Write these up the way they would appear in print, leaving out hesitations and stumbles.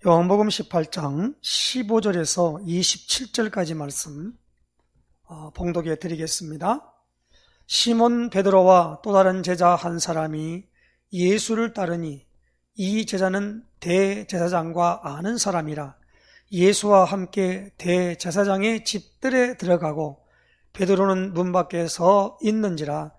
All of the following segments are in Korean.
요한복음 18장 15절에서 27절까지 말씀 봉독해 드리겠습니다. 시몬 베드로와 또 다른 제자 한 사람이 예수를 따르니 이 제자는 대제사장과 아는 사람이라 예수와 함께 대제사장의 집들에 들어가고 베드로는 문 밖에 서 있는지라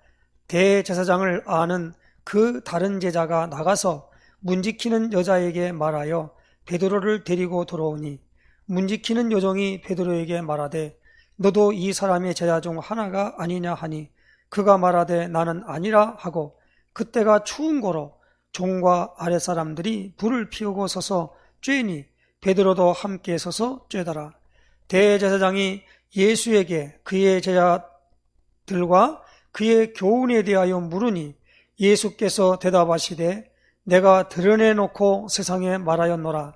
대제사장을 아는 그 다른 제자가 나가서 문지키는 여자에게 말하여 베드로를 데리고 돌아오니 문지키는 여종이 베드로에게 말하되 너도 이 사람의 제자 중 하나가 아니냐 하니 그가 말하되 나는 아니라 하고 그때가 추운 고로 종과 아랫사람들이 불을 피우고 서서 쬐니 베드로도 함께 서서 쬐더라. 대제사장이 예수에게 그의 제자들과 그의 교훈에 대하여 물으니 예수께서 대답하시되 내가 드러내놓고 세상에 말하였노라.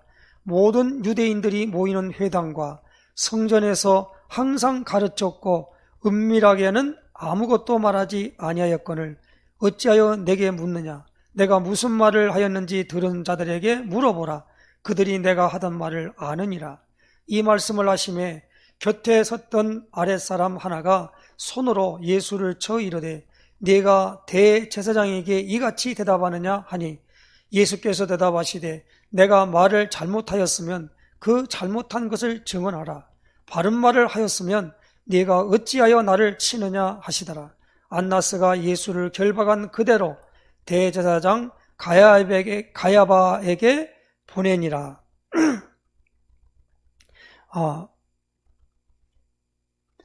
모든 유대인들이 모이는 회당과 성전에서 항상 가르쳤고 은밀하게는 아무것도 말하지 아니하였거늘 어찌하여 내게 묻느냐. 내가 무슨 말을 하였는지 들은 자들에게 물어보라. 그들이 내가 하던 말을 아느니라. 이 말씀을 하심에 곁에 섰던 아랫사람 하나가 손으로 예수를 쳐 이르되 네가 대제사장에게 이같이 대답하느냐 하니 예수께서 대답하시되 내가 말을 잘못하였으면 그 잘못한 것을 증언하라. 바른 말을 하였으면 네가 어찌하여 나를 치느냐 하시더라. 안나스가 예수를 결박한 그대로 대제사장 가야바에게 보내니라.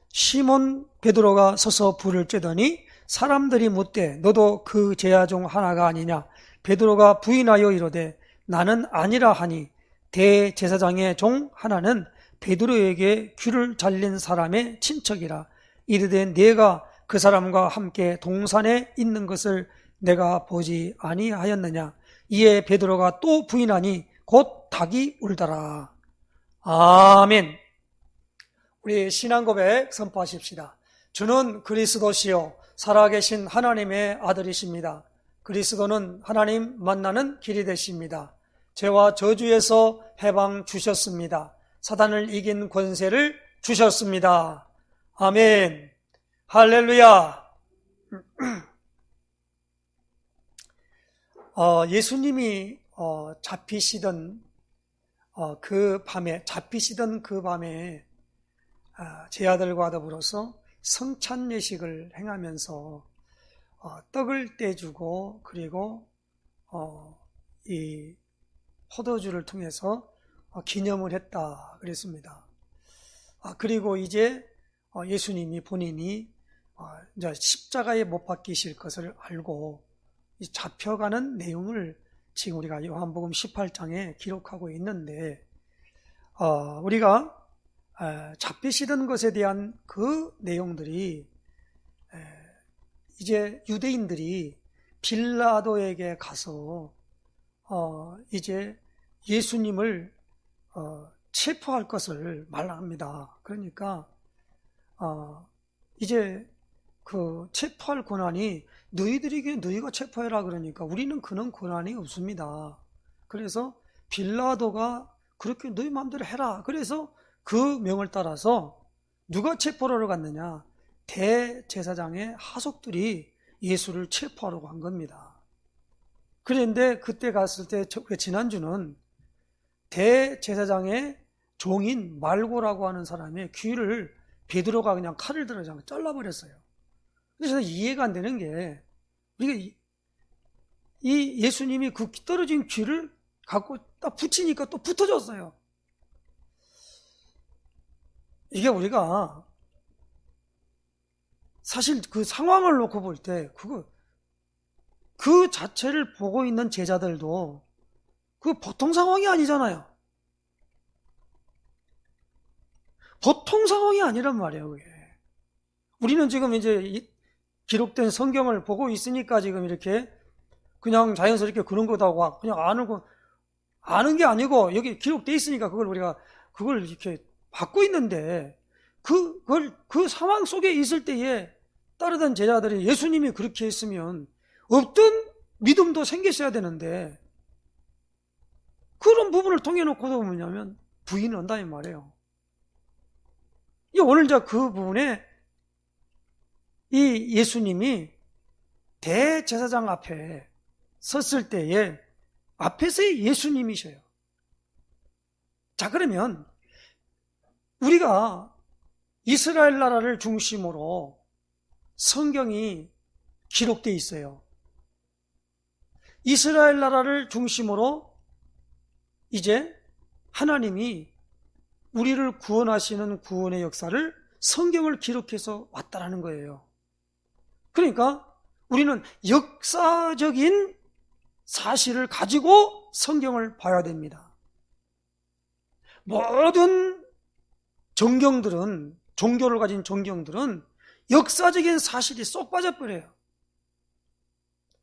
시몬 베드로가 서서 불을 쬐더니 사람들이 묻되 너도 그 제자 중 하나가 아니냐. 베드로가 부인하여 이르되 나는 아니라 하니 대제사장의 종 하나는 베드로에게 귀를 잘린 사람의 친척이라. 이르되 네가 그 사람과 함께 동산에 있는 것을 내가 보지 아니하였느냐. 이에 베드로가 또 부인하니 곧 닭이 울더라. 아멘. 우리 신앙 고백 선포하십시다. 주는 그리스도시요 살아계신 하나님의 아들이십니다. 그리스도는 하나님 만나는 길이 되십니다. 죄와 저주에서 해방 주셨습니다. 사단을 이긴 권세를 주셨습니다. 아멘. 할렐루야. 예수님이 잡히시던 그 밤에 제자들과 더불어서 성찬 예식을 행하면서 떡을 떼주고 그리고 이 포도주를 통해서 기념을 했다 그랬습니다. 그리고 이제 예수님이 본인이 이제 십자가에 못 박히실 것을 알고 잡혀가는 내용을 지금 우리가 요한복음 18장에 기록하고 있는데 우리가 잡히시던 것에 대한 그 내용들이 이제 유대인들이 빌라도에게 가서 이제 예수님을 체포할 것을 말합니다. 그러니까 이제 그 체포할 권한이 너희가 체포해라 그러니까 우리는 그런 권한이 없습니다. 그래서 빌라도가 그렇게 너희 마음대로 해라. 그래서 그 명을 따라서 누가 체포를 갔느냐? 대제사장의 하속들이 예수를 체포하려고 한 겁니다. 그런데 그때 갔을 때 지난주는 대제사장의 종인 말고라고 하는 사람의 귀를 베드로가 그냥 칼을 들어서 잘라버렸어요. 그래서 이해가 안 되는 게 우리가 이 예수님이 그 떨어진 귀를 갖고 딱 붙이니까 또 붙어졌어요. 이게 우리가 사실 그 상황을 놓고 볼 때 그 자체를 보고 있는 제자들도 그 보통 상황이 아니잖아요. 보통 상황이 아니란 말이에요, 그게. 우리는 지금 이제 기록된 성경을 보고 있으니까 지금 이렇게 그냥 자연스럽게 그런 거다고 그냥 아는 게 아니고 여기 기록돼 있으니까 그걸 이렇게 받고 있는데 그 상황 속에 있을 때에 따르던 제자들이 예수님이 그렇게 했으면 없던 믿음도 생겼어야 되는데 그런 그런 부분을 통해 놓고도 뭐냐면 부인을 한다는 말이에요. 오늘 이제 그 부분에 이 예수님이 대제사장 앞에 섰을 때에 앞에서의 예수님이셔요. 자, 그러면 우리가 이스라엘 나라를 중심으로 성경이 기록되어 있어요. 이스라엘 나라를 중심으로 이제 하나님이 우리를 구원하시는 구원의 역사를 성경을 기록해서 왔다라는 거예요. 그러니까 우리는 역사적인 사실을 가지고 성경을 봐야 됩니다. 모든 정경들은, 종교를 가진 정경들은 역사적인 사실이 쏙 빠져버려요.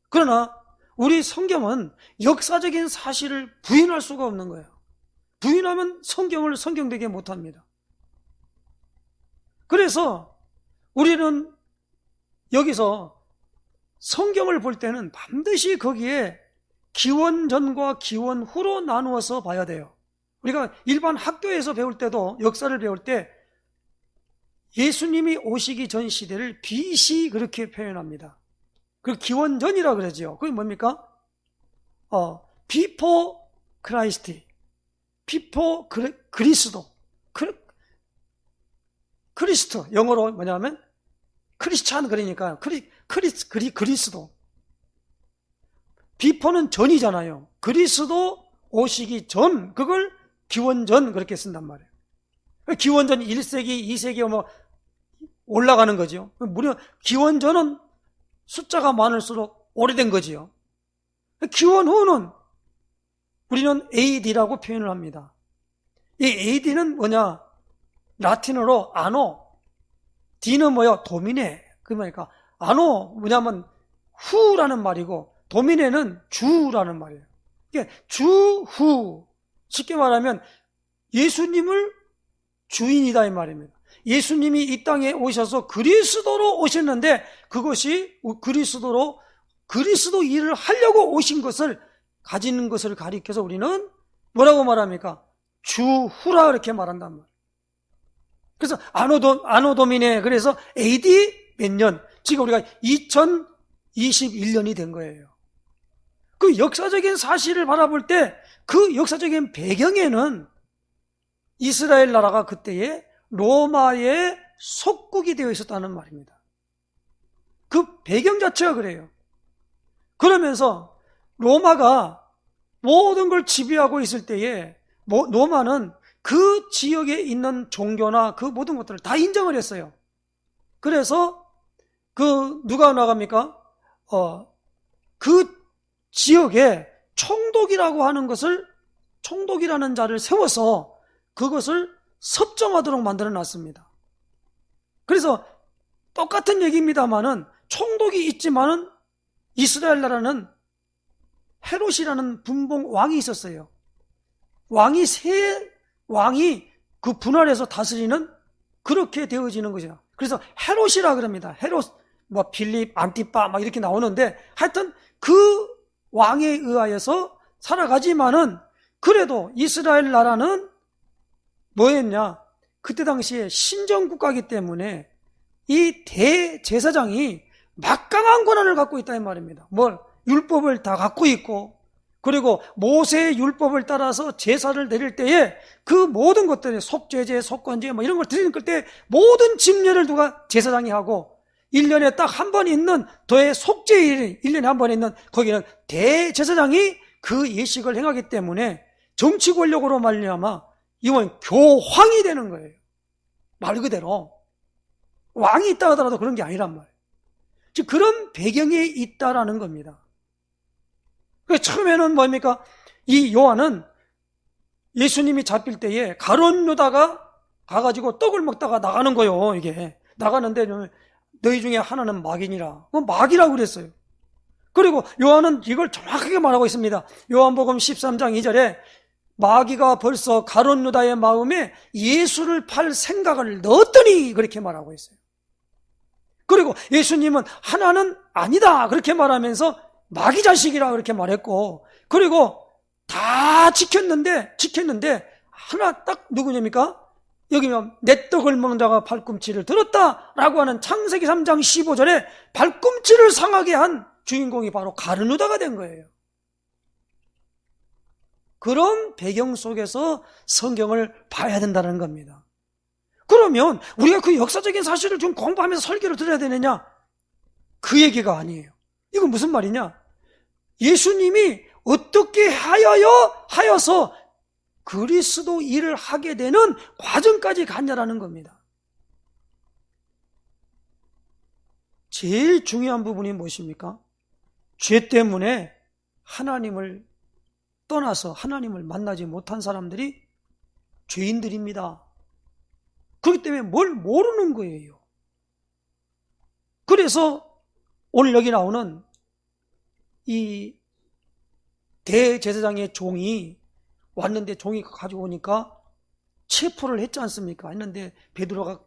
그러나 우리 성경은 역사적인 사실을 부인할 수가 없는 거예요. 부인하면 성경을 성경되게 못합니다. 그래서 우리는 여기서 성경을 볼 때는 반드시 거기에 기원전과 기원후로 나누어서 봐야 돼요. 우리가 일반 학교에서 배울 때도, 역사를 배울 때 예수님이 오시기 전 시대를 BC 그렇게 표현합니다. 그 기원전이라 그러죠. 그게 뭡니까? Before Christ, Before 그리스도, 크리스트, 영어로 뭐냐면 크리스찬, 그러니까 그리스도. 비포는 전이잖아요. 그리스도 오시기 전, 그걸 기원전 그렇게 쓴단 말이에요. 기원전 1세기, 2세기 뭐 올라가는 거죠. 무려 기원전은 숫자가 많을수록 오래된 거지요. 기원후는 우리는 AD라고 표현을 합니다. 이 AD는 뭐냐? 라틴어로 아노, D는 뭐야? 도미네. 그러니까 아노 뭐냐면 후라는 말이고, 도미네는 주라는 말이에요. 그러니까 주후, 쉽게 말하면 예수님을 주인이다 이 말입니다. 예수님이 이 땅에 오셔서 그리스도로 오셨는데, 그것이 그리스도 일을 하려고 오신 것을, 가지는 것을 가리켜서 우리는 뭐라고 말합니까? 주후라 그렇게 말한단 말이에요. 그래서 아노도미네, 그래서 AD 몇 년, 지금 우리가 2021년이 된 거예요. 그 역사적인 사실을 바라볼 때 그 역사적인 배경에는 이스라엘 나라가 그때에 로마의 속국이 되어 있었다는 말입니다. 그 배경 자체가 그래요. 그러면서 로마가 모든 걸 지배하고 있을 때에 로마는 그 지역에 있는 종교나 그 모든 것들을 다 인정을 했어요. 그래서 누가 나갑니까? 그 지역에 총독이라고 하는 것을, 총독이라는 자를 세워서 그것을 섭정하도록 만들어 놨습니다. 그래서 똑같은 얘기입니다만은 총독이 있지만은 이스라엘 나라는 헤롯이라는 분봉 왕이 있었어요. 왕이 그 분할해서 다스리는, 그렇게 되어지는 거죠. 그래서 헤롯이라 그럽니다. 헤롯, 빌립, 안티파 막 이렇게 나오는데, 하여튼 그 왕에 의하여서 살아가지만은, 그래도 이스라엘 나라는 뭐였냐? 그때 당시에 신정국가이기 때문에 이 대제사장이 막강한 권한을 갖고 있다 이 말입니다. 율법을 다 갖고 있고, 그리고 모세의 율법을 따라서 제사를 드릴 때에 그 모든 것들에 속죄제, 속건제 이런 걸 드리는 때 모든 집례를 누가 제사장이 하고, 1년에 딱 한 번 있는 도의 속죄일이 1년에 한 번 있는, 거기는 대제사장이 그 예식을 행하기 때문에 정치 권력으로 말미암아 이건 교황이 되는 거예요. 말 그대로 왕이 있다 하더라도 그런 게 아니란 말이에요. 즉 그런 배경에 있다라는 겁니다. 처음에는 뭡니까? 이 요한은 예수님이 잡힐 때에 가룟 유다가 가가지고 떡을 먹다가 나가는 거예요. 이게 나가는데 너희 중에 하나는 마귀니라. 마귀라고 그랬어요. 그리고 요한은 이걸 정확하게 말하고 있습니다. 요한복음 13장 2절에 마귀가 벌써 가룟 유다의 마음에 예수를 팔 생각을 넣었더니 그렇게 말하고 있어요. 그리고 예수님은 하나는 아니다 그렇게 말하면서 마귀 자식이라 그렇게 말했고, 그리고 다 지켰는데 하나 딱 누구냐입니까? 여기면 내 떡을 먹는 자가 발꿈치를 들었다라고 하는 창세기 3장 15절에 발꿈치를 상하게 한 주인공이 바로 가룟 유다가 된 거예요. 그런 배경 속에서 성경을 봐야 된다는 겁니다. 그러면 우리가 그 역사적인 사실을 좀 공부하면서 설교를 들어야 되느냐? 그 얘기가 아니에요. 이건 무슨 말이냐? 예수님이 어떻게 하여서 그리스도 일을 하게 되는 과정까지 갔냐라는 겁니다. 제일 중요한 부분이 무엇입니까? 죄 때문에 하나님을 떠나서 하나님을 만나지 못한 사람들이 죄인들입니다. 그렇기 때문에 뭘 모르는 거예요. 그래서 오늘 여기 나오는 이 대제사장의 종이 왔는데 종이 가지고 오니까 체포를 했지 않습니까? 했는데 베드로가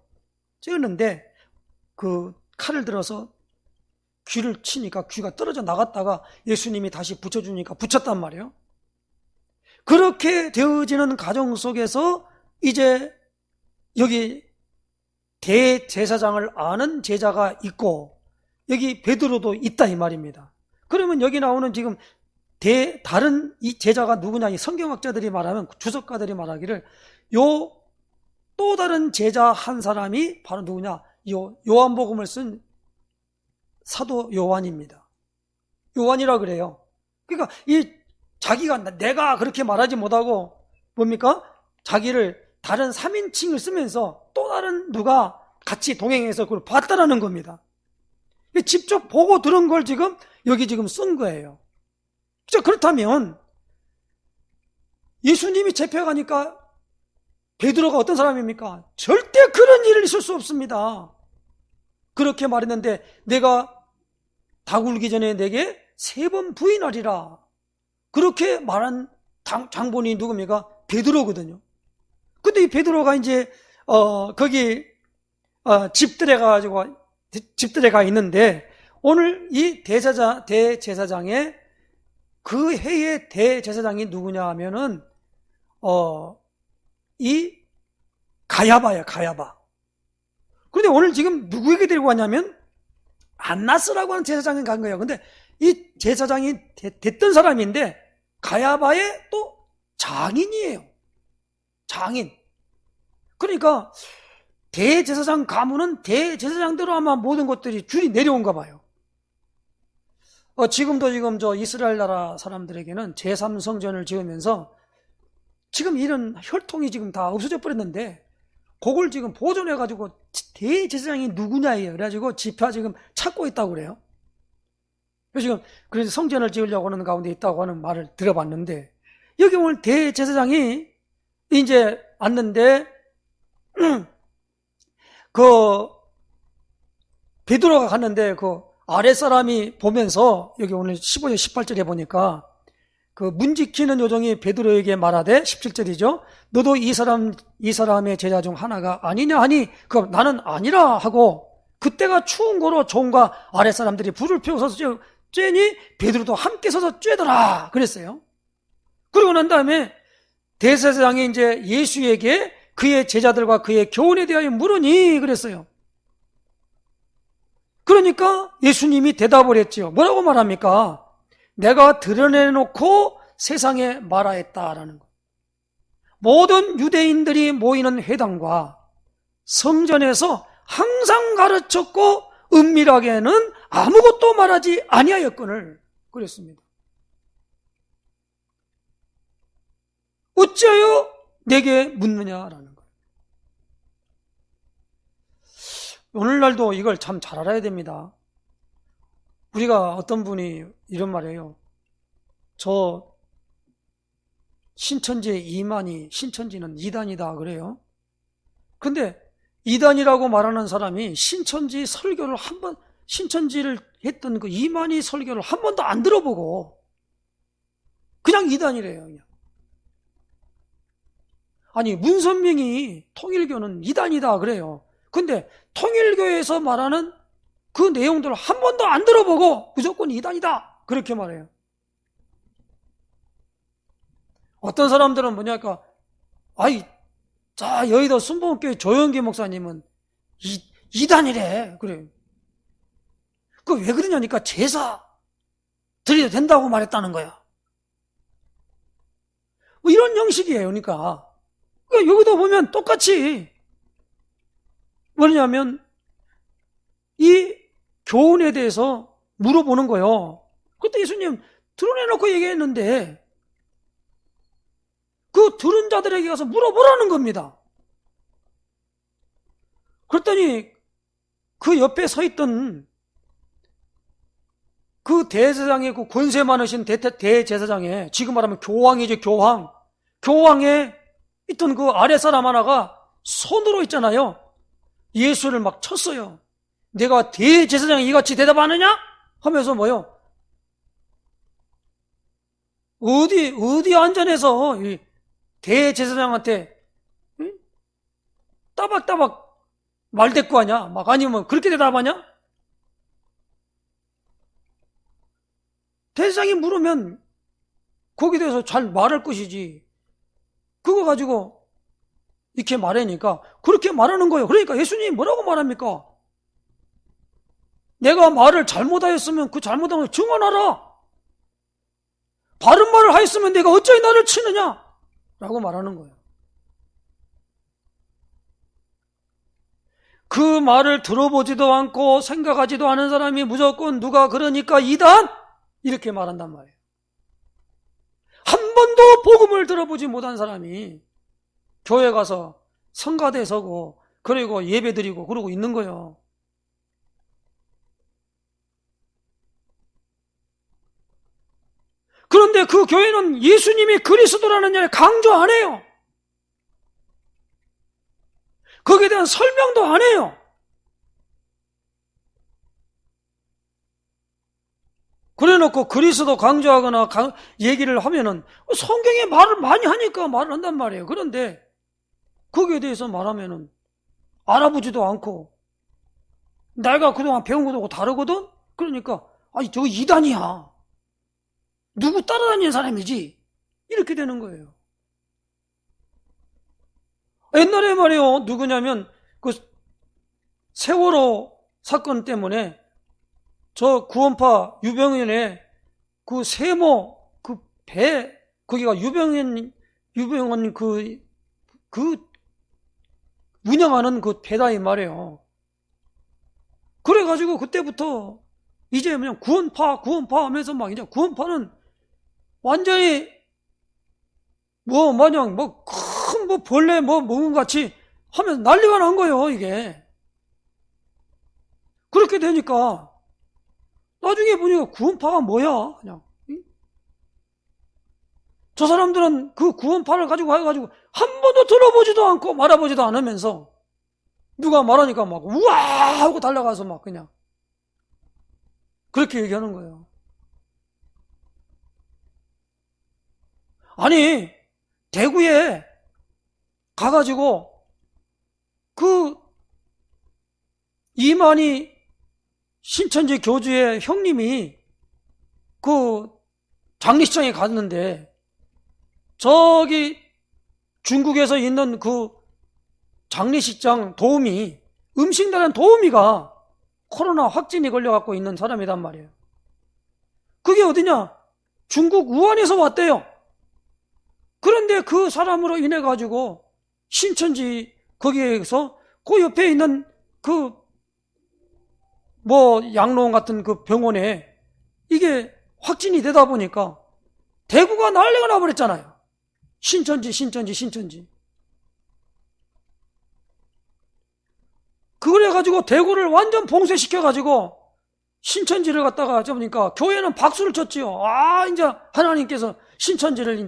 찌었는데 그 칼을 들어서 귀를 치니까 귀가 떨어져 나갔다가 예수님이 다시 붙여주니까 붙였단 말이에요. 그렇게 되어지는 과정 속에서 이제 여기 대제사장을 아는 제자가 있고 여기 베드로도 있다 이 말입니다. 그러면 여기 나오는 지금 다른 이 제자가 누구냐? 이 성경학자들이 말하면 주석가들이 말하기를 또 다른 제자 한 사람이 바로 누구냐? 요한복음을 쓴 사도 요한입니다. 요한이라 그래요. 그러니까 자기가 내가 그렇게 말하지 못하고 뭡니까? 자기를 다른 3인칭을 쓰면서 또 다른 누가 같이 동행해서 그걸 봤다라는 겁니다. 직접 보고 들은 걸 여기 쓴 거예요. 자, 그렇다면 예수님이 잡혀가니까 베드로가 어떤 사람입니까? 절대 그런 일을 있을 수 없습니다. 그렇게 말했는데 내가 닭 울기 전에 내게 3번 부인하리라. 그렇게 말한 장본이 누굽니까? 베드로거든요. 근데 이 베드로가 이제 거기 집들에 가 있는데 오늘 이 대제사장의 그 해의 대제사장이 누구냐 하면은 이 가야바야, 가야바. 그런데 오늘 지금 누구에게 데리고 왔냐면 안나스라고 하는 제사장이 간 거예요. 근데 이 제사장이 됐던 사람인데 가야바의 또 장인이에요. 장인. 그러니까 대제사장 가문은 대제사장대로 아마 모든 것들이 줄이 내려온가 봐요. 지금도 저 이스라엘 나라 사람들에게는 제3성전을 지으면서 지금 이런 혈통이 지금 다 없어져 버렸는데 그걸 지금 보존해가지고 대제사장이 누구냐예요. 그래가지고 지파 지금 찾고 있다고 그래요. 그래서 성전을 지으려고 하는 가운데 있다고 하는 말을 들어봤는데 여기 오늘 대제사장이 이제 왔는데 그 베드로가 갔는데 그 아랫사람이 보면서 여기 오늘 15절 18절에 보니까 그 문 지키는 요정이 베드로에게 말하되 17절이죠. 너도 이 사람의 제자 중 하나가 아니냐 하니 나는 아니라 하고 그때가 추운 거로 종과 아랫사람들이 불을 피워서 쬐니 베드로도 함께 서서 쬐더라 그랬어요. 그러고 난 다음에 대제사장이 이제 예수에게 그의 제자들과 그의 교훈에 대하여 물으니 그랬어요. 그러니까 예수님이 대답을 했죠. 뭐라고 말합니까? 내가 드러내놓고 세상에 말하였다라는 것. 모든 유대인들이 모이는 회당과 성전에서 항상 가르쳤고 은밀하게는 아무것도 말하지 아니하였거늘 그랬습니다. 어찌하여 내게 묻느냐라는 거예요. 오늘날도 이걸 참 잘 알아야 됩니다. 우리가 어떤 분이 이런 말이에요. 저 신천지의 이만희, 신천지는 이단이다 그래요. 근데 이단이라고 말하는 사람이 신천지를 했던 그 이만희 설교를 한 번도 안 들어보고 그냥 이단이래요. 그냥. 아니 문선명이 통일교는 이단이다 그래요. 근데 통일교에서 말하는 그 내용들을 한 번도 안 들어보고 무조건 이단이다 그렇게 말해요. 어떤 사람들은 뭐냐니까, 아이, 자, 여의도 순복음교회 조영기 목사님은 이단이래. 그래. 그 왜 그러냐니까 제사 드려도 된다고 말했다는 거야. 뭐 이런 형식이에요. 그러니까 여기도 보면 똑같이 뭐냐면 이 교훈에 대해서 물어보는 거예요. 그때 예수님 드러내놓고 얘기했는데 그 들은 자들에게 가서 물어보라는 겁니다. 그랬더니 그 옆에 서 있던 그 대제사장의 그 권세 많으신 대제사장에, 지금 말하면 교황이죠, 교황. 교황에 있던 그 아래 사람 하나가 손으로 있잖아요. 예수를 막 쳤어요. 내가 대제사장이 이같이 대답하느냐? 하면서 뭐요? 어디 안전해서 이 대제사장한테 따박따박 말대꾸하냐? 막 아니면 그렇게 대답하냐? 대제사장이 물으면 거기에 대해서 잘 말할 것이지. 그거 가지고 이렇게 말하니까 그렇게 말하는 거예요. 그러니까 예수님이 뭐라고 말합니까? 내가 말을 잘못하였으면 그 잘못한 걸 증언하라. 바른 말을 하였으면 내가 어찌 나를 치느냐? 라고 말하는 거예요. 그 말을 들어보지도 않고 생각하지도 않은 사람이 무조건 누가 그러니까 이단? 이렇게 말한단 말이에요. 한 번도 복음을 들어보지 못한 사람이 교회 가서 성가대 서고 그리고 예배 드리고 그러고 있는 거예요. 그런데 그 교회는 예수님이 그리스도라는 일 강조 안 해요. 거기에 대한 설명도 안 해요. 그래놓고 그리스도 강조하거나 얘기를 하면은 성경에 말을 많이 하니까 말을 한단 말이에요. 그런데 거기에 대해서 말하면은 알아보지도 않고 내가 그동안 배운 것도 다르거든? 그러니까 아니 저거 이단이야. 누구 따라다니는 사람이지? 이렇게 되는 거예요. 옛날에 말이에요. 누구냐면 그 세월호 사건 때문에 저 구원파 유병현의 그 세모 그 배 거기가 유병현 그 운영하는 그 배다 이 말이에요. 그래가지고 그때부터 이제 그냥 구원파 하면서 막 이제 구원파는 완전히 뭐 마냥 뭐 큰 뭐 벌레 뭐 먹은 같이 하면서 난리가 난 거예요. 이게 그렇게 되니까 나중에 보니까 구원파가 뭐야? 그냥 저 사람들은 그 구원파를 가지고 해가지고 한 번도 들어보지도 않고 말아보지도 않으면서 누가 말하니까 막 우와 하고 달려가서 막 그냥 그렇게 얘기하는 거예요. 아니 대구에 가가지고 그 이만희 신천지 교주의 형님이 그 장례식장에 갔는데 저기 중국에서 있는 그 장례식장 도우미, 음식 나는 도우미가 코로나 확진이 걸려갖고 있는 사람이란 말이에요. 그게 어디냐? 중국 우한에서 왔대요. 그런데 그 사람으로 인해 가지고 신천지 거기에서 그 옆에 있는 그 뭐 양로원 같은 그 병원에 이게 확진이 되다 보니까 대구가 난리가 나버렸잖아요. 신천지. 그래가지고 대구를 완전 봉쇄시켜가지고 신천지를 갖다가 보니까 교회는 박수를 쳤지요. 아, 이제 하나님께서 신천지를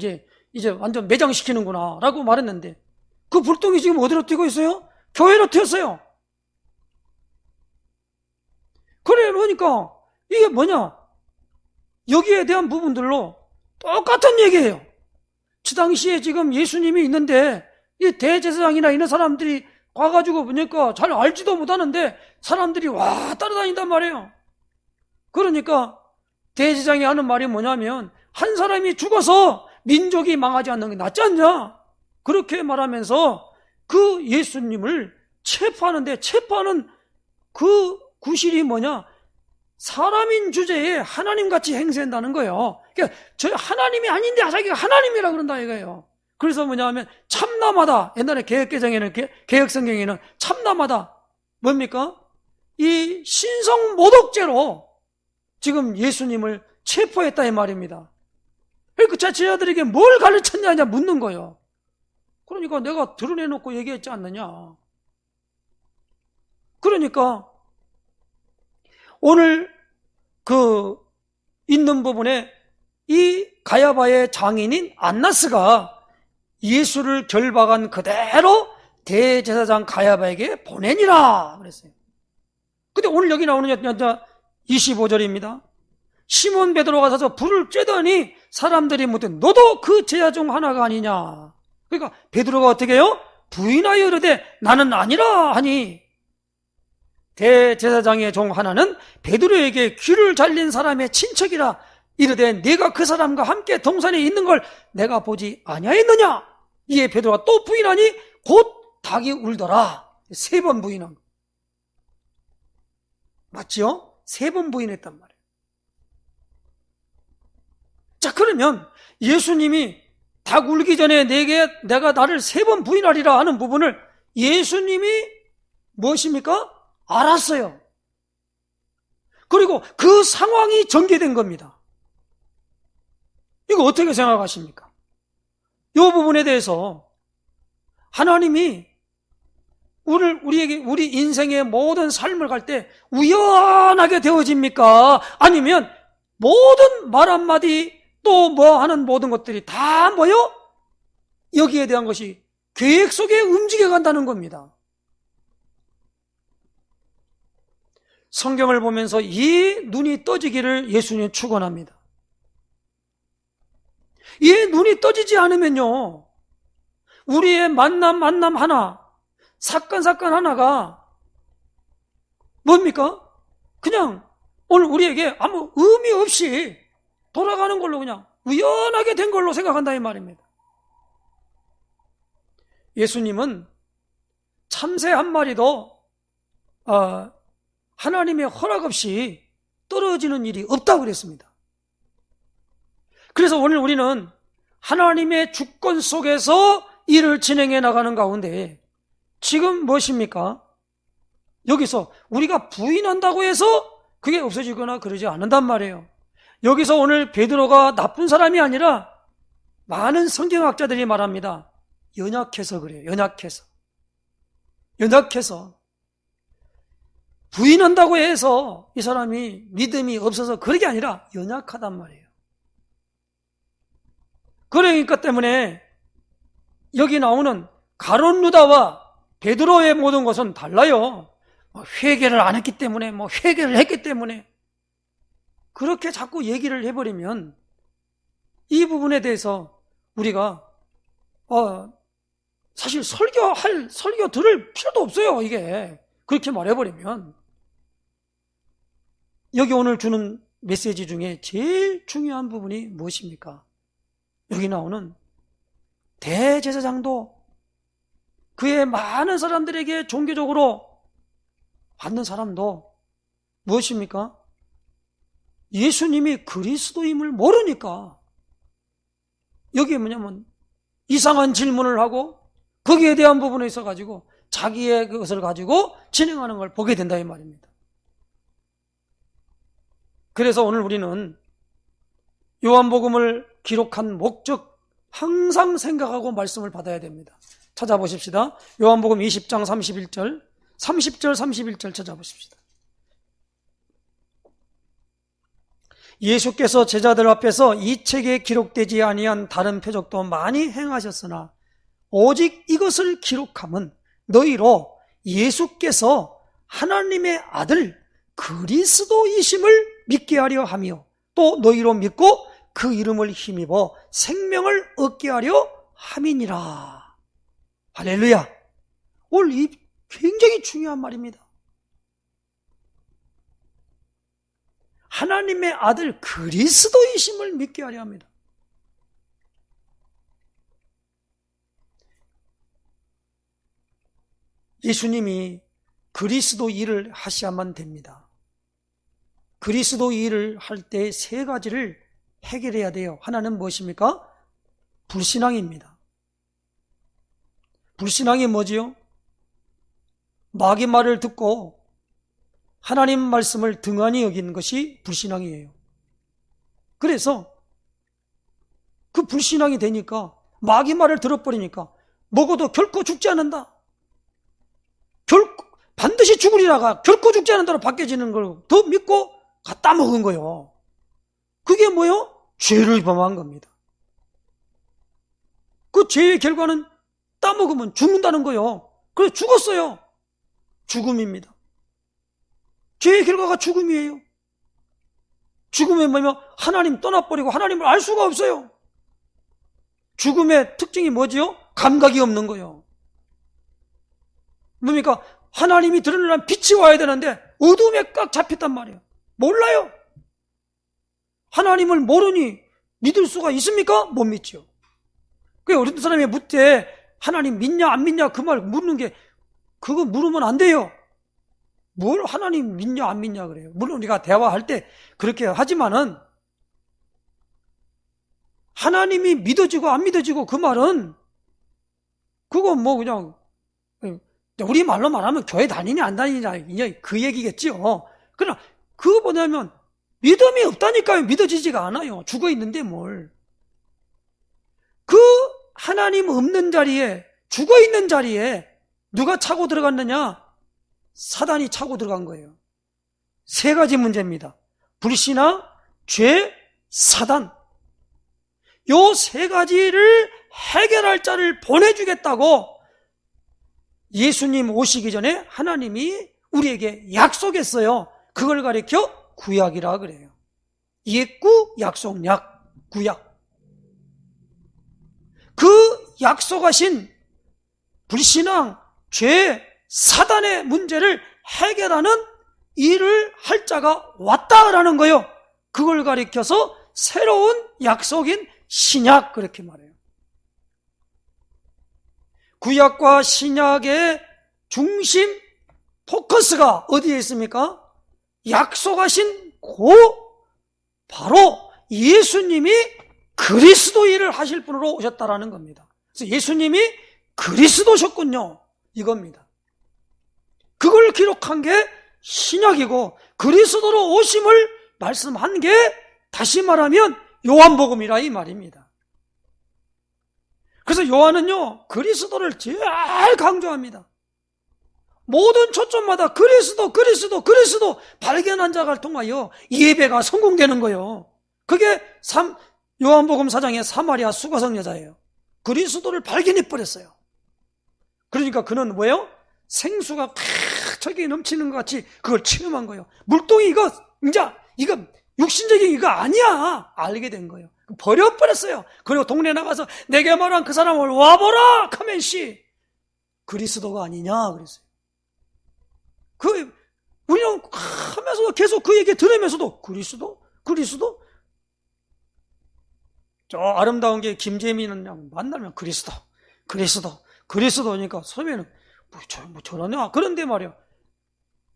이제 완전 매장시키는구나 라고 말했는데 그 불똥이 지금 어디로 튀고 있어요? 교회로 튀었어요. 그래, 그러니까 이게 뭐냐? 여기에 대한 부분들로 똑같은 얘기예요. 그 당시에 지금 예수님이 있는데 이 대제사장이나 이런 사람들이 가가지고 보니까 잘 알지도 못하는데 사람들이 와 따라다닌단 말이에요. 그러니까 대제사장이 하는 말이 뭐냐면 한 사람이 죽어서 민족이 망하지 않는 게 낫지 않냐? 그렇게 말하면서 그 예수님을 체포하는데, 체포하는 그 구실이 뭐냐? 사람인 주제에 하나님같이 행세한다는 거예요. 그러니까 저 하나님이 아닌데 자기가 하나님이라 그런다 이거예요. 그래서 뭐냐 하면 참남하다. 옛날에 개혁성경에는 참남하다. 뭡니까? 이 신성 모독죄로 지금 예수님을 체포했다 이 말입니다. 그러니까 제 제자들에게 뭘 가르쳤냐 묻는 거예요. 그러니까 내가 드러내놓고 얘기했지 않느냐. 그러니까 오늘 그 있는 부분에 이 가야바의 장인인 안나스가 예수를 결박한 그대로 대제사장 가야바에게 보내니라 그랬어요. 근데 오늘 여기 나오는 25절입니다. 시몬 베드로가 가서 불을 쬐더니 사람들이 묻되 너도 그 제자 중 하나가 아니냐. 그러니까 베드로가 어떻게 해요? 부인하여 이르되 나는 아니라 하니 대제사장의 종 하나는 베드로에게 귀를 잘린 사람의 친척이라 이르되 네가 그 사람과 함께 동산에 있는 걸 내가 보지 아니하였느냐. 이에 베드로가 또 부인하니 곧 닭이 울더라. 3번 부인한 거 맞죠? 3번 부인했단 말이에요. 자, 그러면 예수님이 닭 울기 전에 내가 나를 3번 부인하리라 하는 부분을 예수님이 무엇입니까? 알았어요. 그리고 그 상황이 전개된 겁니다. 이거 어떻게 생각하십니까? 이 부분에 대해서 하나님이 우리에게 우리 인생의 모든 삶을 갈 때 우연하게 되어집니까? 아니면 모든 말 한마디 또 뭐 하는 모든 것들이 다 뭐요? 여기에 대한 것이 계획 속에 움직여 간다는 겁니다. 성경을 보면서 이 눈이 떠지기를 예수님이 축원합니다. 이 눈이 떠지지 않으면요, 우리의 만남 하나, 사건 하나가 뭡니까? 그냥 오늘 우리에게 아무 의미 없이 돌아가는 걸로 그냥 우연하게 된 걸로 생각한다 이 말입니다. 예수님은 참새 한 마리도 하나님의 허락 없이 떨어지는 일이 없다고 그랬습니다. 그래서 오늘 우리는 하나님의 주권 속에서 일을 진행해 나가는 가운데 지금 무엇입니까? 여기서 우리가 부인한다고 해서 그게 없어지거나 그러지 않는단 말이에요. 여기서 오늘 베드로가 나쁜 사람이 아니라 많은 성경학자들이 말합니다. 연약해서 그래요. 연약해서 부인한다고 해서 이 사람이 믿음이 없어서 그런 게 아니라 연약하단 말이에요. 그러니까 때문에 여기 나오는 가룟 유다와 베드로의 모든 것은 달라요. 회개를 안 했기 때문에, 회개를 했기 때문에 그렇게 자꾸 얘기를 해버리면 이 부분에 대해서 우리가 사실 설교 들을 필요도 없어요. 이게 그렇게 말해버리면. 여기 오늘 주는 메시지 중에 제일 중요한 부분이 무엇입니까? 여기 나오는 대제사장도 그의 많은 사람들에게 종교적으로 받는 사람도 무엇입니까? 예수님이 그리스도임을 모르니까 여기에 뭐냐면 이상한 질문을 하고 거기에 대한 부분에 있어가지고 자기의 그것을 가지고 진행하는 걸 보게 된다 이 말입니다. 그래서 오늘 우리는 요한복음을 기록한 목적 항상 생각하고 말씀을 받아야 됩니다. 찾아보십시다. 요한복음 20장 30절 31절 찾아보십시다. 예수께서 제자들 앞에서 이 책에 기록되지 아니한 다른 표적도 많이 행하셨으나 오직 이것을 기록함은 너희로 예수께서 하나님의 아들 그리스도이심을 믿게 하려 하며 또 너희로 믿고 그 이름을 힘입어 생명을 얻게 하려 함이니라. 할렐루야. 오늘 이 굉장히 중요한 말입니다. 하나님의 아들 그리스도이심을 믿게 하려 합니다. 예수님이 그리스도 일을 하셔야만 됩니다. 그리스도 일을 할 때 세 가지를 해결해야 돼요. 하나는 무엇입니까? 불신앙입니다. 불신앙이 뭐지요? 마귀 말을 듣고 하나님 말씀을 등한히 여기는 것이 불신앙이에요. 그래서 그 불신앙이 되니까 마귀 말을 들어버리니까 먹어도 결코 죽지 않는다. 반드시 죽으리라가 결코 죽지 않는다로 바뀌어지는 걸 더 믿고 갖다 먹은 거예요. 그게 뭐요? 죄를 범한 겁니다. 그 죄의 결과는 따먹으면 죽는다는 거예요. 그래서 죽었어요. 죽음입니다. 죄의 결과가 죽음이에요. 죽음이 뭐냐면 하나님 떠나버리고 하나님을 알 수가 없어요. 죽음의 특징이 뭐지요? 감각이 없는 거예요. 뭡니까? 하나님이 드러나는 빛이 와야 되는데 어둠에 꽉 잡혔단 말이에요. 몰라요. 하나님을 모르니 믿을 수가 있습니까? 못 믿죠. 그 어떤 사람이 묻되 하나님 믿냐 안 믿냐 그 말 묻는 게 그거 물으면 안 돼요. 뭘 하나님 믿냐 안 믿냐 그래요. 물론 우리가 대화할 때 그렇게 하지만은 하나님이 믿어지고 안 믿어지고 그 말은 그거 뭐 그냥 우리 말로 말하면 교회 다니냐 안 다니냐 그 얘기겠지요. 그러나 그거 뭐냐면 믿음이 없다니까요. 믿어지지가 않아요. 죽어 있는데 뭘. 그 하나님 없는 자리에 죽어 있는 자리에 누가 차고 들어갔느냐? 사단이 차고 들어간 거예요. 세 가지 문제입니다. 불신앙, 죄, 사단. 요 세 가지를 해결할 자를 보내주겠다고 예수님 오시기 전에 하나님이 우리에게 약속했어요. 그걸 가리켜 구약이라 그래요. 옛구, 약속, 약, 구약. 그 약속하신 불신앙, 죄, 사단의 문제를 해결하는 일을 할 자가 왔다라는 거예요. 그걸 가리켜서 새로운 약속인 신약 그렇게 말해요. 구약과 신약의 중심 포커스가 어디에 있습니까? 약속하신 바로 예수님이 그리스도 일을 하실 분으로 오셨다라는 겁니다. 그래서 예수님이 그리스도셨군요. 이겁니다. 그걸 기록한 게 신약이고 그리스도로 오심을 말씀한 게 다시 말하면 요한복음이라 이 말입니다. 그래서 요한은요 그리스도를 제일 강조합니다. 모든 초점마다 그리스도 발견한 자를 통하여 예배가 성공되는 거예요. 그게 요한복음 4장의 사마리아 수가성 여자예요. 그리스도를 발견해버렸어요. 그러니까 그는 뭐예요? 생수가 저기 넘치는 것 같이 그걸 체험한 거예요. 물동이 이거 육신적인 이거 아니야. 알게 된 거예요. 버려버렸어요. 그리고 동네 나가서 내게 말한 그 사람을 와보라 하면 그리스도가 아니냐 그랬어요. 우리는 하면서도 계속 그 얘기 들으면서도 그리스도? 저 아름다운 게 김재민은 만나면 그리스도니까 처음에는 뭐 저러냐 그런데 말이야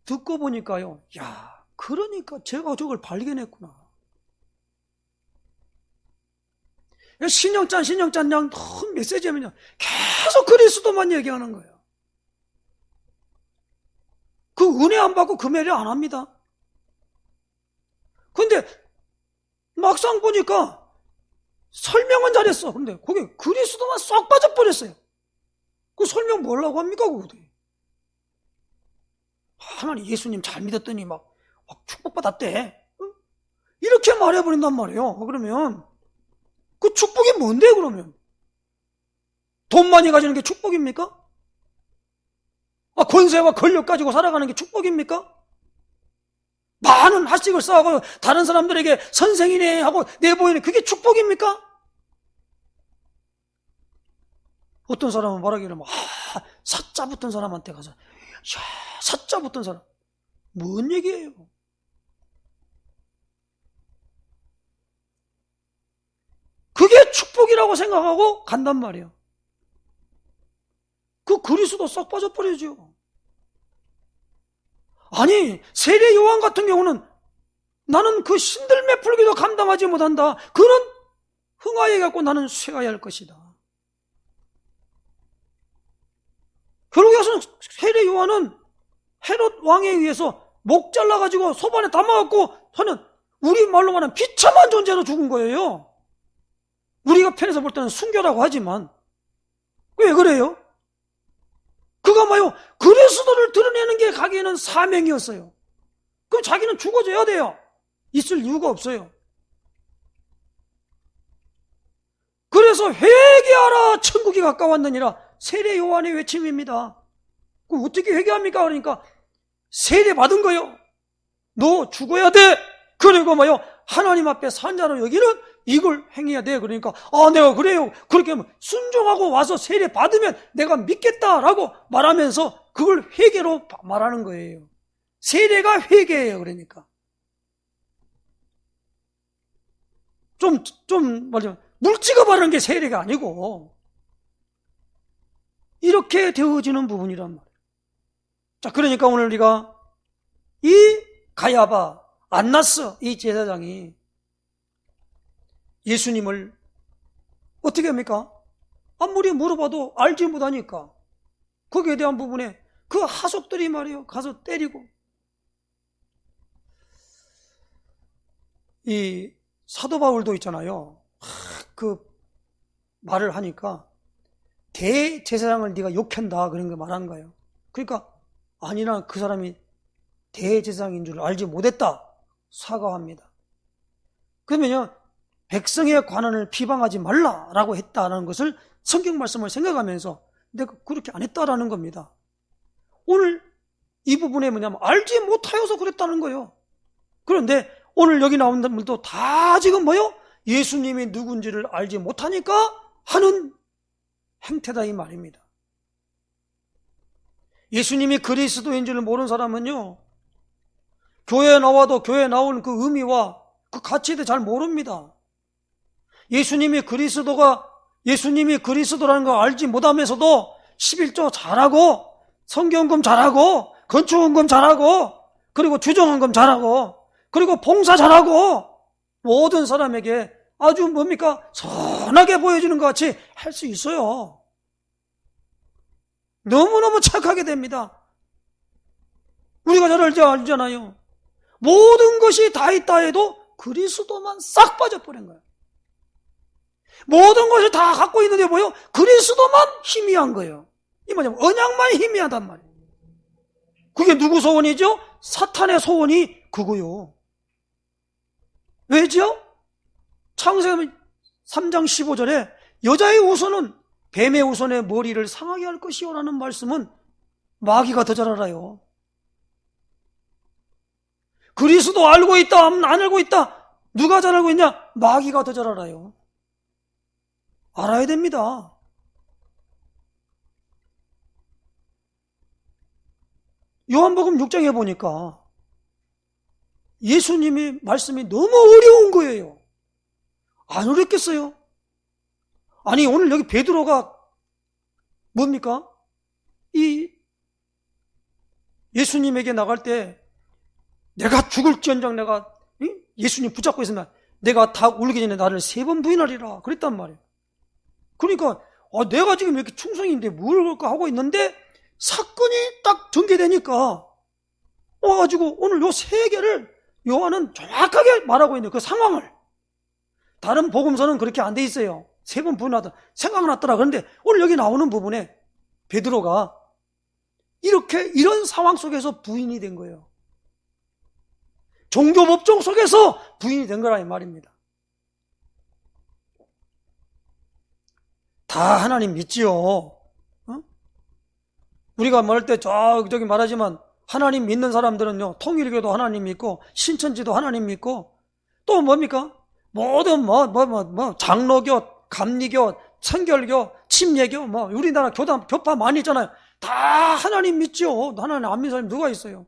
듣고 보니까요 야 그러니까 제가 저걸 발견했구나. 신영짠 양 메시지면요 계속 그리스도만 얘기하는 거예요. 그 은혜 안 받고 그 매력 안 합니다. 근데 막상 보니까 설명은 잘했어. 근데 거기 그리스도만 쏙 빠져버렸어요. 그 설명 뭐라고 합니까? 그거 하나님 예수님 잘 믿었더니 막 축복받았대. 이렇게 말해버린단 말이에요. 그러면 그 축복이 뭔데 그러면? 돈 많이 가지는 게 축복입니까? 권세와 권력 가지고 살아가는 게 축복입니까? 많은 학식을 쌓아고 다른 사람들에게 선생이네 하고 내보이는 그게 축복입니까? 어떤 사람은 말하기를 사자 붙은 사람한테 가서 사자 붙은 사람 뭔 얘기예요? 그게 축복이라고 생각하고 간단 말이에요. 그 그리스도 쏙 빠져버리죠. 아니, 세례 요한 같은 경우는 나는 그 신들매 풀기도 감당하지 못한다. 그는 흥하여 갖고 나는 쇠하여야 할 것이다. 결국에는 세례 요한은 헤롯 왕에 의해서 목 잘라가지고 소반에 담아갖고 하는 우리 말로 말하면 비참한 존재로 죽은 거예요. 우리가 편에서 볼 때는 순교라고 하지만 왜 그래요? 그가 뭐요? 그리스도를 드러내는 게 가기에는 사명이었어요. 그럼 자기는 죽어져야 돼요. 있을 이유가 없어요. 그래서 회개하라 천국이 가까웠느니라 세례 요한의 외침입니다. 그럼 어떻게 회개합니까? 그러니까 세례 받은 거요. 너 죽어야 돼. 그리고 뭐요? 하나님 앞에 산자로 여기는 이걸 행해야 돼. 그러니까 내가 그래요. 그렇게 하면 순종하고 와서 세례 받으면 내가 믿겠다라고 말하면서 그걸 회개로 말하는 거예요. 세례가 회개예요. 그러니까 좀 말하자면 물찍어 바르는 게 세례가 아니고 이렇게 되어지는 부분이란 말이에요. 자, 그러니까 오늘 우리가 이 가야바 안나스 이 제사장이 예수님을 어떻게 합니까? 아무리 물어봐도 알지 못하니까 거기에 대한 부분에 그 하속들이 말이에요. 가서 때리고 이 사도 바울도 있잖아요. 그 말을 하니까 대제사장을 네가 욕한다 그런 거 말한 거예요. 그러니까 아니나 그 사람이 대제사장인 줄 알지 못했다 사과합니다. 그러면요 백성의 관원을 비방하지 말라라고 했다는 것을 성경 말씀을 생각하면서 내가 그렇게 안 했다라는 겁니다. 오늘 이 부분에 뭐냐면 알지 못하여서 그랬다는 거예요. 그런데 오늘 여기 나온 분들도 다 지금 뭐요? 예수님이 누군지를 알지 못하니까 하는 행태다 이 말입니다. 예수님이 그리스도인 줄 모르는 사람은요 교회에 나와도 교회에 나오는 그 의미와 그 가치에 대해 잘 모릅니다. 예수님이 그리스도라는 걸 알지 못하면서도 11조 잘하고 성경금 잘하고 건축원금 잘하고 그리고 주정원금 잘하고 그리고 봉사 잘하고 모든 사람에게 아주 뭡니까? 선하게 보여주는 것 같이 할 수 있어요. 너무너무 착하게 됩니다. 우리가 잘 알잖아요. 모든 것이 다 있다 해도 그리스도만 싹 빠져버린 거예요. 모든 것을 다 갖고 있는데 뭐예요? 그리스도만 희미한 거예요. 이 뭐냐면 언약만 희미하단 말이에요. 그게 누구 소원이죠? 사탄의 소원이 그거요. 왜죠? 창세기 3장 15절에 여자의 우선은 뱀의 우선의 머리를 상하게 할 것이요 라는 말씀은 마귀가 더 잘 알아요. 그리스도 알고 있다 안 알고 있다 누가 잘 알고 있냐? 마귀가 더 잘 알아요. 알아야 됩니다. 요한복음 6장에 보니까 예수님의 말씀이 너무 어려운 거예요. 안 어렵겠어요? 아니 오늘 여기 베드로가 뭡니까? 이 예수님에게 나갈 때 내가 죽을지언정 내가 예수님 붙잡고 있으면 내가 다 울기 전에 나를 3번 부인하리라 그랬단 말이에요. 그러니까 내가 지금 이렇게 충성인데 뭘 그럴까 하고 있는데 사건이 딱 전개되니까 와가지고 오늘 요 3개를 요한은 정확하게 말하고 있는 그 상황을 다른 복음서는 그렇게 안 돼 있어요. 3번 부인하다 생각났더라. 그런데 오늘 여기 나오는 부분에 베드로가 이런 상황 속에서 부인이 된 거예요. 종교 법정 속에서 부인이 된 거라 이 말입니다. 다 하나님 믿지요. 우리가 말할 때 저기 말하지만 하나님 믿는 사람들은요 통일교도 하나님 믿고 신천지도 하나님 믿고 또 뭡니까? 모든 장로교, 감리교, 청결교, 침례교 우리나라 교파 많이 있잖아요. 다 하나님 믿죠. 하나님 안 믿는 사람이 누가 있어요?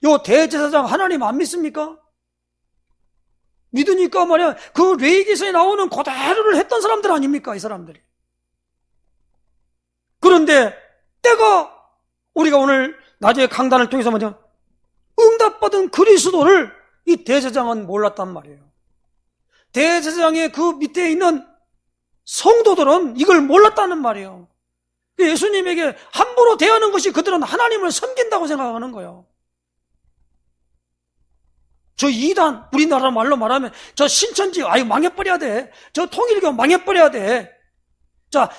요 대제사장 하나님 안 믿습니까? 믿으니까 말이야 그 레위기서에 나오는 그대로를 했던 사람들 아닙니까? 이 사람들이. 그런데 때가 우리가 오늘 낮에 강단을 통해서 먼저 응답받은 그리스도를 이 대제사장은 몰랐단 말이에요. 대제사장의 그 밑에 있는 성도들은 이걸 몰랐다는 말이에요. 예수님에게 함부로 대하는 것이 그들은 하나님을 섬긴다고 생각하는 거예요. 저 이단, 우리나라 말로 말하면 저 신천지, 아유 망해버려야 돼. 저 통일교 망해버려야 돼. 자,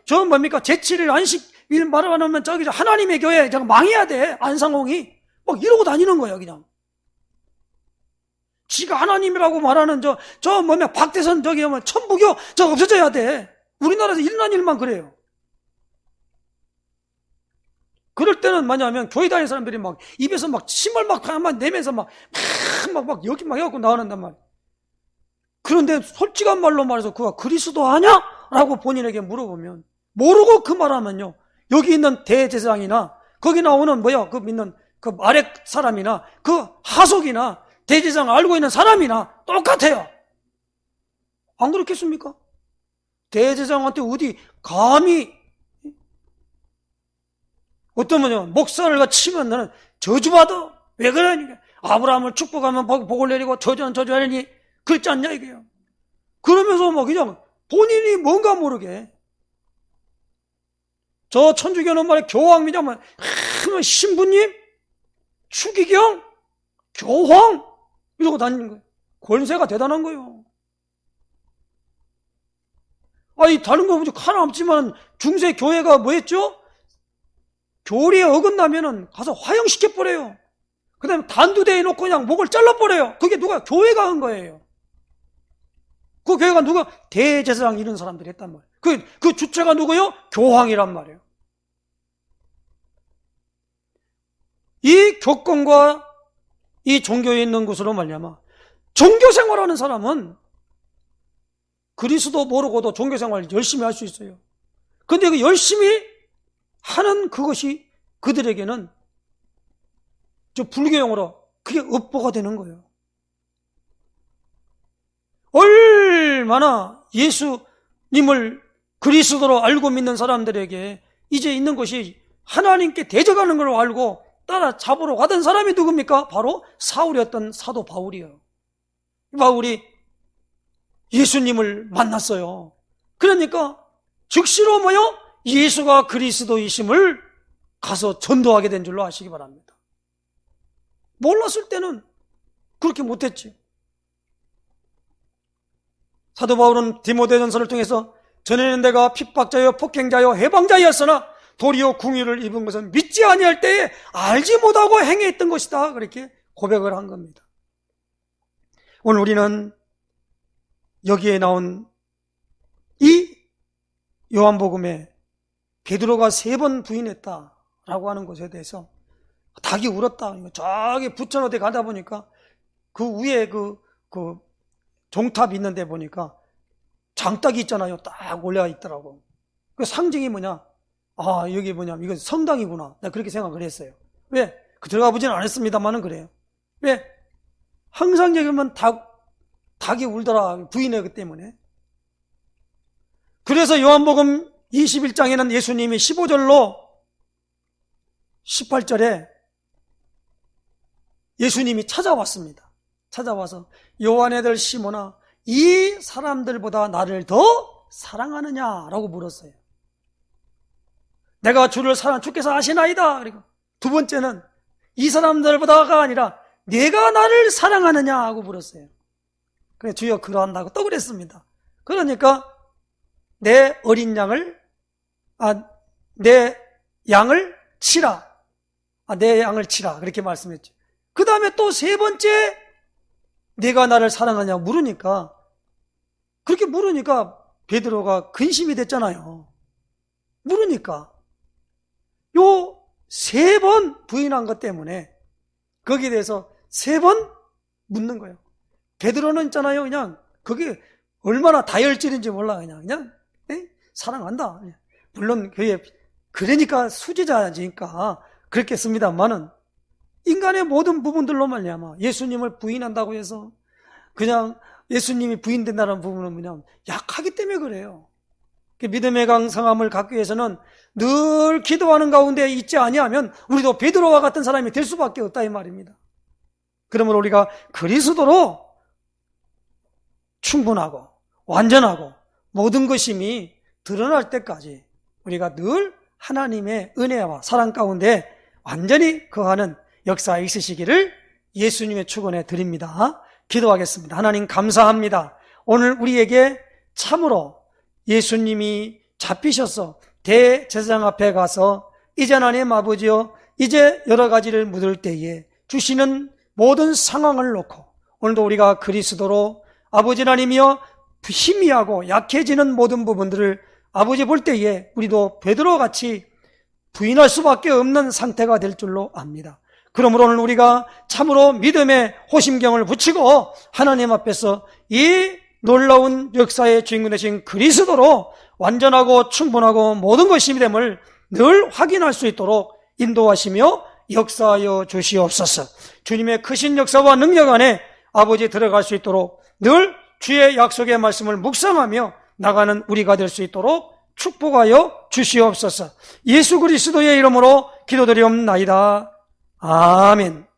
저 뭡니까? 제7일 안식일 말하면 저기 하나님의 교회 망해야 돼. 안상홍이 막 이러고 다니는 거예요, 그냥. 지가 하나님이라고 말하는 저 박대선 저기 천부교 저 없어져야 돼. 우리나라에서 일어난 일만 그래요. 그럴 때는 뭐냐면 교회 다니는 사람들이 막 입에서 막 침을 막 내면서 막 여기 막 해갖고 나오는단 말이야. 그런데 솔직한 말로 말해서 그가 그리스도 아냐? 라고 본인에게 물어보면 모르고 그 말하면요. 여기 있는 대제사장이나 거기 나오는 그 믿는 그 아래 사람이나 그 하속이나 대제사장 알고 있는 사람이나 똑같아요. 안 그렇겠습니까? 대제사장한테 어디 감히 어떤 분은 목사를 치면 너는 저주받아. 왜 그러니까 아브라함을 축복하면 복을 내리고 저주하려니 그렇지 않냐 이게요. 그러면서 뭐 그냥 본인이 뭔가 모르게 저 천주교는 말에 교황이냐면 신부님, 추기경, 교황 이러고 다니는 거예요. 권세가 대단한 거예요. 아니 다른 거 하나 없지만 중세 교회가 뭐 했죠? 교리에 어긋나면은 가서 화형시켜버려요. 그 다음에 단두대에 놓고 그냥 목을 잘라버려요. 그게 누가? 교회가 한 거예요. 그 교회가 누가? 대제사장 이런 사람들이 했단 말이에요. 그 주체가 누구요? 교황이란 말이에요. 이 교권과 이 종교에 있는 것으로 말미암아 종교생활하는 사람은 그리스도 모르고도 종교생활 열심히 할 수 있어요. 그런데 그 열심히 하는 그것이 그들에게는 저 불교용어로 그게 업보가 되는 거예요. 얼마나 예수님을 그리스도로 알고 믿는 사람들에게 이제 있는 것이 하나님께 대적하는 걸 알고 따라 잡으러 가던 사람이 누굽니까? 바로 사울이었던 사도 바울이에요. 바울이 예수님을 만났어요. 그러니까 즉시로 뭐요? 예수가 그리스도이심을 가서 전도하게 된 줄로 아시기 바랍니다. 몰랐을 때는 그렇게 못했지. 사도 바울은 디모데전서를 통해서 전에는 내가 핍박자요 폭행자요 해방자였으나 도리어 궁유를 입은 것은 믿지 아니할 때에 알지 못하고 행했던 것이다. 그렇게 고백을 한 겁니다. 오늘 우리는 여기에 나온 이 요한복음에 베드로가 3번 부인했다라고 하는 것에 대해서 닭이 울었다. 저기 부천 어디 가다 보니까 그 위에 그 종탑 있는데 보니까 장닭이 있잖아요. 딱 올려 있더라고. 그 상징이 뭐냐? 아, 여기 뭐냐면 이건 성당이구나. 내가 그렇게 생각을 했어요. 왜? 들어가 보지는 않았습니다만은 그래요. 왜? 항상 얘기하면 닭이 울더라. 부인했기 때문에. 그래서 요한복음 21장에는 예수님이 15절로 18절에 예수님이 찾아왔습니다. 찾아와서 요한의 아들 시몬아, 이 사람들보다 나를 더 사랑하느냐라고 물었어요. 내가 주를 주께서 아시나이다. 그리고 두 번째는 이 사람들보다가 아니라 내가 나를 사랑하느냐 하고 물었어요. 그래 주여 그러한다고 또 그랬습니다. 그러니까 내 어린 양을 내 양을 치라. 내 양을 치라. 그렇게 말씀했죠. 그 다음에 또 3번째 내가 나를 사랑하냐 물으니까 그렇게 물으니까 베드로가 근심이 됐잖아요. 물으니까 요 3번 부인한 것 때문에 거기에 대해서 3번 묻는 거예요. 베드로는 있잖아요. 그냥 그게 얼마나 다혈질인지 몰라. 그냥 사랑한다. 물론 그게 그러니까 수지자니까 그렇겠습니다만은 인간의 모든 부분들로 말미암아 예수님을 부인한다고 해서 그냥 예수님이 부인된다는 부분은 그냥 약하기 때문에 그래요. 믿음의 강성함을 갖기 위해서는 늘 기도하는 가운데 있지 아니하면 우리도 베드로와 같은 사람이 될 수밖에 없다 이 말입니다. 그러므로 우리가 그리스도로 충분하고 완전하고 모든 것임이 드러날 때까지 우리가 늘 하나님의 은혜와 사랑 가운데 완전히 거하는 역사에 있으시기를 예수님의 축원해 드립니다. 기도하겠습니다. 하나님 감사합니다. 오늘 우리에게 참으로 예수님이 잡히셔서 대제사장 앞에 가서 이제 하나님 아버지여 이제 여러 가지를 묻을 때에 주시는 모든 상황을 놓고 오늘도 우리가 그리스도로 아버지 하나님이여 희미하고 약해지는 모든 부분들을 아버지 볼 때에 우리도 베드로같이 부인할 수밖에 없는 상태가 될 줄로 압니다. 그러므로 오늘 우리가 참으로 믿음의 호심경을 붙이고 하나님 앞에서 이 놀라운 역사의 주인공 되신 그리스도로 완전하고 충분하고 모든 것이 됨을 늘 확인할 수 있도록 인도하시며 역사하여 주시옵소서. 주님의 크신 역사와 능력 안에 아버지 들어갈 수 있도록 늘 주의 약속의 말씀을 묵상하며 나가는 우리가 될 수 있도록 축복하여 주시옵소서. 예수 그리스도의 이름으로 기도드리옵나이다. 아멘.